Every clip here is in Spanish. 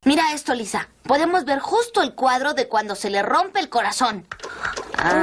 Mira esto, Lisa. Podemos ver justo el cuadro de cuando se le rompe el corazón. ¡Ay!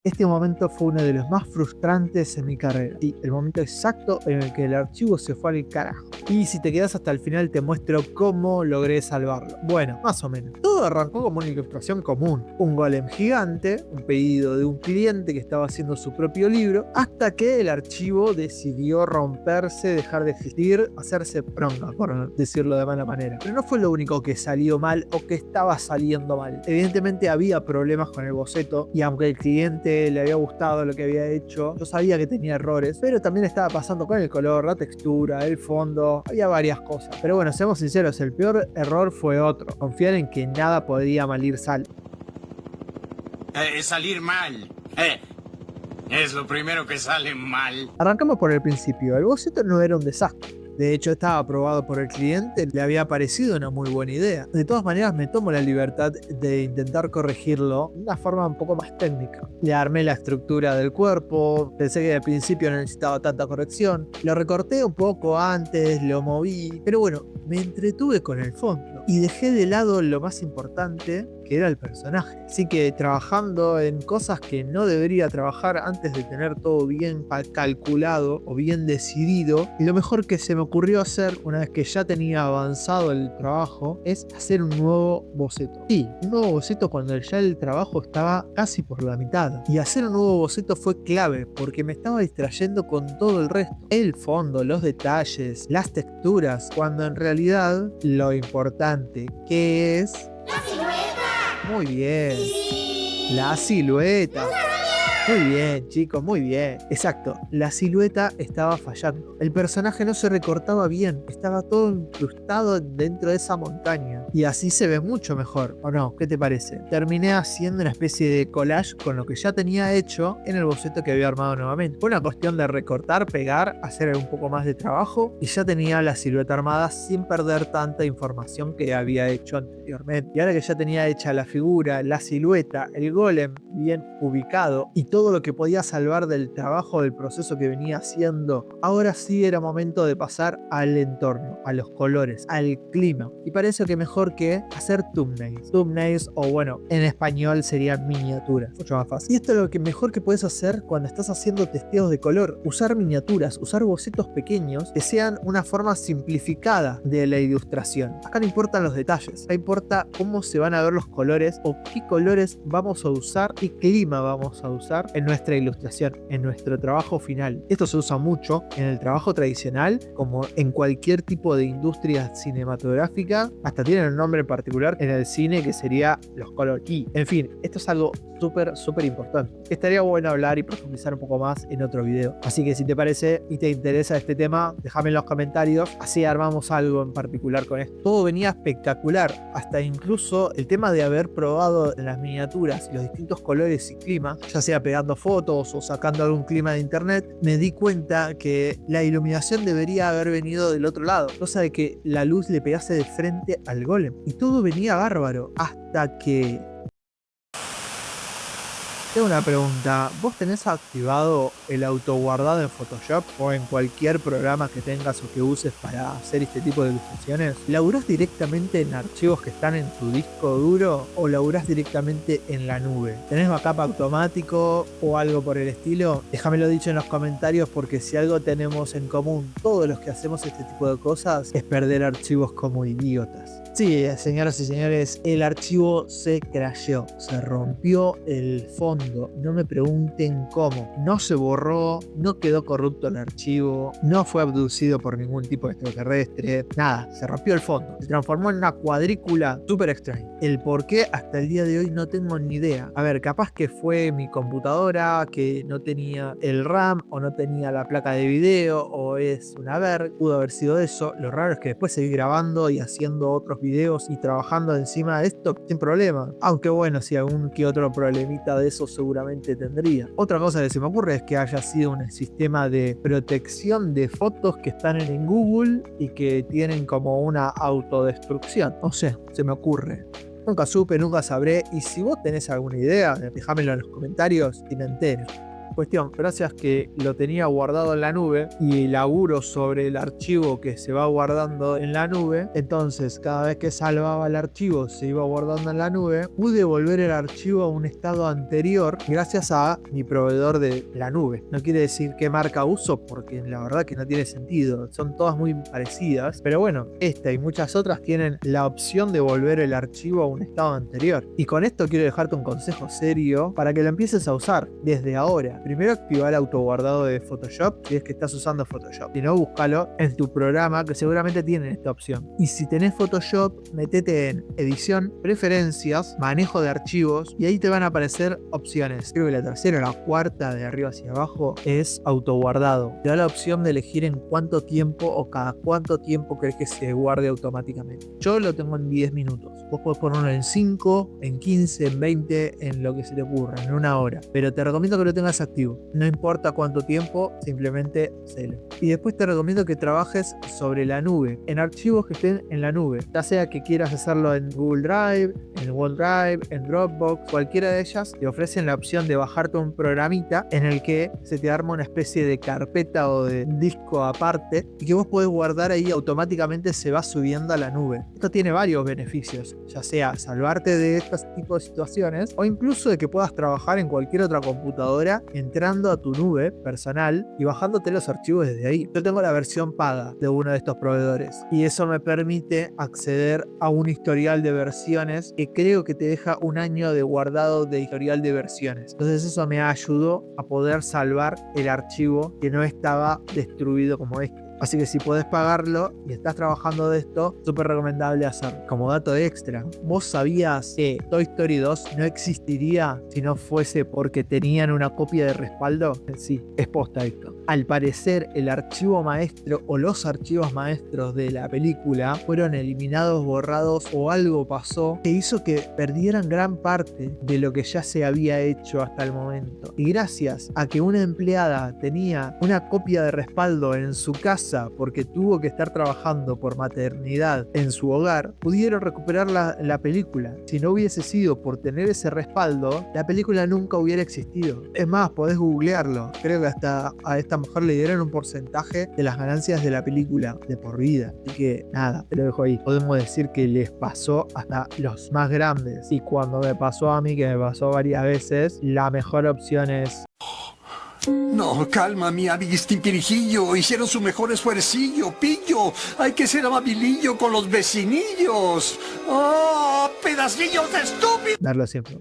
Este momento fue uno de los más frustrantes en mi carrera. Y el momento exacto en el que el archivo se fue al carajo. Y si te quedas hasta el final te muestro cómo logré salvarlo. Bueno, más o menos. Todo arrancó como una ilustración común. Un golem gigante, un pedido de un cliente que estaba haciendo su propio libro, hasta que el archivo decidió romperse, dejar de existir, hacerse pronga, por decirlo de mala manera. Pero no fue lo único que salió mal o que estaba saliendo mal. Evidentemente había problemas con el boceto y aunque el cliente le había gustado lo que había hecho, yo sabía que tenía errores, pero también estaba pasando con el color, la textura, el fondo, había varias cosas. Pero bueno, seamos sinceros, el peor error fue otro, confiar en que nada podía salir mal. Salir mal. Es lo primero que sale mal. Arrancamos por el principio, el boceto no era un desastre. De hecho, estaba aprobado por el cliente, le había parecido una muy buena idea. De todas maneras, me tomo la libertad de intentar corregirlo de una forma un poco más técnica. Le armé la estructura del cuerpo, pensé que al principio no necesitaba tanta corrección. Lo recorté un poco antes, lo moví, pero bueno, me entretuve con el fondo y dejé de lado lo más importante, que era el personaje. Así que trabajando en cosas que no debería trabajar antes de tener todo bien calculado o bien decidido, y lo mejor que se me ocurrió hacer una vez que ya tenía avanzado el trabajo es hacer un nuevo boceto. Sí, un nuevo boceto cuando ya el trabajo estaba casi por la mitad. Y hacer un nuevo boceto fue clave porque me estaba distrayendo con todo el resto. El fondo, los detalles, las texturas, cuando en realidad lo importante que es... ¡La silueta! Muy bien. Sí. La silueta. Muy bien, chicos, muy bien. Exacto, la silueta estaba fallando. El personaje no se recortaba bien, estaba todo incrustado dentro de esa montaña. Y así se ve mucho mejor, ¿o no? ¿Qué te parece? Terminé haciendo una especie de collage con lo que ya tenía hecho en el boceto que había armado nuevamente. Fue una cuestión de recortar, pegar, hacer un poco más de trabajo y ya tenía la silueta armada sin perder tanta información que había hecho anteriormente. Y ahora que ya tenía hecha la figura, la silueta, el golem bien ubicado y todo lo que podía salvar del trabajo, del proceso que venía haciendo, ahora sí era momento de pasar al entorno, a los colores, al clima. Y para eso que mejor que hacer thumbnails. Thumbnails, o bueno, en español serían miniaturas, mucho más fácil. Y esto es lo que mejor que puedes hacer cuando estás haciendo testeos de color. Usar miniaturas, usar bocetos pequeños que sean una forma simplificada de la ilustración. Acá no importan los detalles, acá importa cómo se van a ver los colores o qué colores vamos a usar y qué clima vamos a usar en nuestra ilustración, en nuestro trabajo final. Esto se usa mucho en el trabajo tradicional, como en cualquier tipo de industria cinematográfica, hasta tienen un nombre en particular en el cine que sería los color key. En fin, esto es algo súper importante. Estaría bueno hablar y profundizar un poco más en otro video. Así que si te parece y te interesa este tema, déjame en los comentarios, así armamos algo en particular con esto. Todo venía espectacular, hasta incluso el tema de haber probado en las miniaturas y los distintos colores y clima, ya sea pegando fotos o sacando algún clima de internet, me di cuenta que la iluminación debería haber venido del otro lado, cosa de que la luz le pegase de frente al golem. Y todo venía bárbaro, hasta que... Tengo una pregunta, ¿vos tenés activado el autoguardado en Photoshop o en cualquier programa que tengas o que uses para hacer este tipo de ilustraciones? ¿Laburás directamente en archivos que están en tu disco duro o laburás directamente en la nube? ¿Tenés backup automático o algo por el estilo? Déjamelo dicho en los comentarios porque si algo tenemos en común todos los que hacemos este tipo de cosas es perder archivos como idiotas. Sí, señoras y señores, el archivo se crasheó, se rompió el fondo, no me pregunten cómo, no se borró, no quedó corrupto el archivo, no fue abducido por ningún tipo de extraterrestre, nada, se rompió el fondo, se transformó en una cuadrícula súper extraña. El por qué hasta el día de hoy no tengo ni idea. A ver, capaz que fue mi computadora que no tenía el RAM o no tenía la placa de video o es una verga, pudo haber sido eso. Lo raro es que después seguí grabando y haciendo otros videos y trabajando encima de esto sin problema, aunque bueno, si algún que otro problemita de eso seguramente tendría. Otra cosa que se me ocurre es que haya sido un sistema de protección de fotos que están en Google y que tienen como una autodestrucción, no sé, se me ocurre. Nunca supe, nunca sabré, y si vos tenés alguna idea, déjamelo en los comentarios y me entero. Cuestión, gracias que lo tenía guardado en la nube y laburo sobre el archivo que se va guardando en la nube, entonces cada vez que salvaba el archivo se iba guardando en la nube, pude volver el archivo a un estado anterior gracias a mi proveedor de la nube. No quiere decir qué marca uso porque la verdad que no tiene sentido, son todas muy parecidas, pero bueno, esta y muchas otras tienen la opción de volver el archivo a un estado anterior. Y con esto quiero dejarte un consejo serio para que lo empieces a usar desde ahora. Primero, activa el autoguardado de Photoshop si es que estás usando Photoshop. Si no, búscalo en tu programa que seguramente tienen esta opción. Y si tenés Photoshop, metete en edición, preferencias, manejo de archivos y ahí te van a aparecer opciones. Creo que la tercera o la cuarta de arriba hacia abajo es autoguardado. Te da la opción de elegir en cuánto tiempo o cada cuánto tiempo querés que se guarde automáticamente. Yo lo tengo en 10 minutos. Vos podés ponerlo en 5, en 15, en 20, en lo que se te ocurra, en una hora. Pero te recomiendo que lo tengas activo. No importa cuánto tiempo, simplemente hacelo. Y después te recomiendo que trabajes sobre la nube, en archivos que estén en la nube. Ya sea que quieras hacerlo en Google Drive, en OneDrive, en Dropbox, cualquiera de ellas te ofrecen la opción de bajarte un programita en el que se te arma una especie de carpeta o de disco aparte y que vos podés guardar ahí, automáticamente se va subiendo a la nube. Esto tiene varios beneficios, ya sea salvarte de estos tipos de situaciones o incluso de que puedas trabajar en cualquier otra computadora entrando a tu nube personal y bajándote los archivos desde ahí. Yo tengo la versión paga de uno de estos proveedores y eso me permite acceder a un historial de versiones que creo que te deja un año de guardado de historial de versiones. Entonces eso me ayudó a poder salvar el archivo que no estaba destruido como este. Así que si podés pagarlo y estás trabajando de esto, súper recomendable hacerlo. Como dato extra, ¿vos sabías que Toy Story 2 no existiría si no fuese porque tenían una copia de respaldo? Sí, es posta esto. Al parecer, el archivo maestro o los archivos maestros de la película fueron eliminados, borrados o algo pasó que hizo que perdieran gran parte de lo que ya se había hecho hasta el momento. Y gracias a que una empleada tenía una copia de respaldo en su casa porque tuvo que estar trabajando por maternidad en su hogar, pudieron recuperar la película. Si no hubiese sido por tener ese respaldo, la película nunca hubiera existido. Es más, podés googlearlo. Creo que hasta a esta mujer le dieron un porcentaje de las ganancias de la película de por vida. Así que nada, te lo dejo ahí. Podemos decir que les pasó hasta los más grandes. Y cuando me pasó a mí, que me pasó varias veces, la mejor opción es... No, calma, mi amiguistimpirijillo. Hicieron su mejor esfuercillo, pillo. Hay que ser amabilillo con los vecinillos. ¡Oh, pedacillos de estúpido! darlo siempre.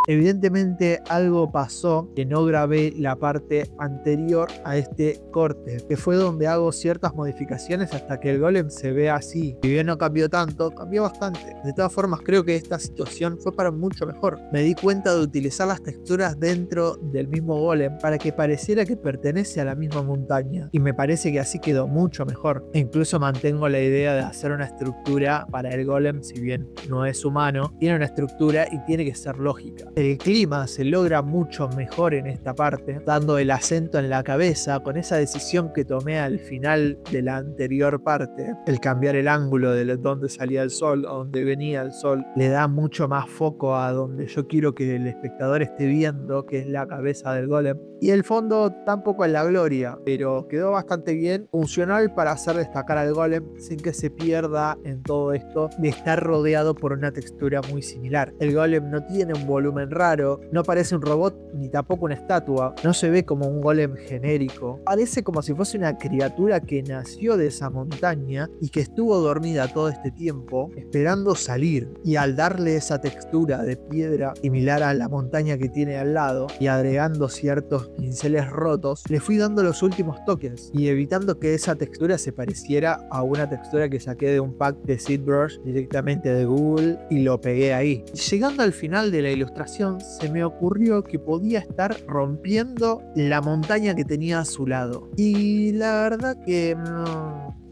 Evidentemente algo pasó que no grabé la parte anterior a este corte, que fue donde hago ciertas modificaciones hasta que el golem se ve así. Si bien no cambió tanto, cambió bastante. De todas formas, creo que esta situación fue para mucho mejor. Me di cuenta de utilizar las texturas dentro del mismo golem para que pareciera que pertenece a la misma montaña, y me parece que así quedó mucho mejor. E incluso mantengo la idea de hacer una estructura para el golem, si bien no es humano, tiene una estructura y tiene que ser lógica. El clima se logra mucho mejor en esta parte, dando el acento en la cabeza con esa decisión que tomé al final de la anterior parte. El cambiar el ángulo de donde salía el sol a donde venía el sol le da mucho más foco a donde yo quiero que el espectador esté viendo, que es la cabeza del golem. Y el fondo tampoco es la gloria, pero quedó bastante bien, funcional para hacer destacar al golem sin que se pierda en todo esto de estar rodeado por una textura muy similar. El golem no tiene un volumen raro, no parece un robot ni tampoco una estatua, no se ve como un golem genérico, parece como si fuese una criatura que nació de esa montaña y que estuvo dormida todo este tiempo esperando salir, y al darle esa textura de piedra similar a la montaña que tiene al lado y agregando ciertos pinceles rotos, le fui dando los últimos toques y evitando que esa textura se pareciera a una textura que saqué de un pack de ZBrush directamente de Google y lo pegué ahí. Llegando al final de la ilustración, se me ocurrió que podía estar rompiendo la montaña que tenía a su lado, y la verdad que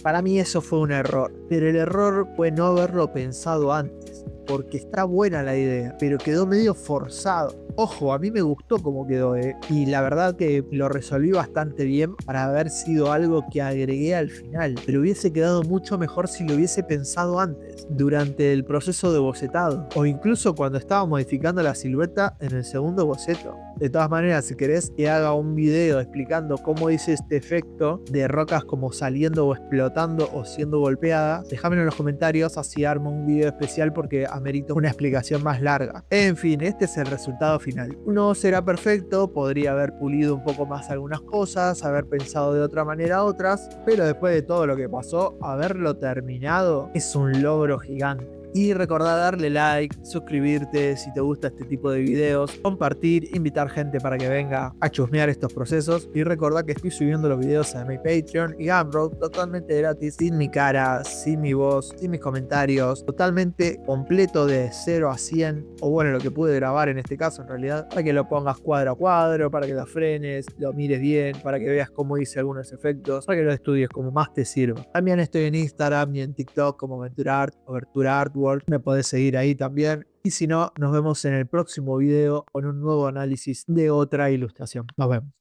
para mí eso fue un error, pero el error fue no haberlo pensado antes, porque está buena la idea, pero quedó medio forzado. Ojo, a mí me gustó cómo quedó, y la verdad que lo resolví bastante bien para haber sido algo que agregué al final, pero hubiese quedado mucho mejor si lo hubiese pensado antes, durante el proceso de bocetado, o incluso cuando estaba modificando la silueta en el segundo boceto. De todas maneras, si querés que haga un video explicando cómo hice este efecto de rocas como saliendo o explotando o siendo golpeadas, déjamelo en los comentarios, así armo un video especial porque amerito una explicación más larga. En fin, este es el resultado final. No será perfecto, podría haber pulido un poco más algunas cosas, haber pensado de otra manera otras, pero después de todo lo que pasó, haberlo terminado es un logro gigante. Y recordá darle like, suscribirte si te gusta este tipo de videos, compartir, invitar gente para que venga a chusmear estos procesos. Y recordá que estoy subiendo los videos a mi Patreon y Gumroad totalmente gratis, sin mi cara, sin mi voz, sin mis comentarios, totalmente completo de 0 a 100, o bueno, lo que pude grabar en este caso en realidad, para que lo pongas cuadro a cuadro, para que lo frenes, lo mires bien, para que veas cómo hice algunos efectos, para que lo estudies como más te sirva. También estoy en Instagram y en TikTok como VenturaArt o VenturaArtworld. Me podés seguir ahí también. Y si no, nos vemos en el próximo video con un nuevo análisis de otra ilustración. Nos vemos.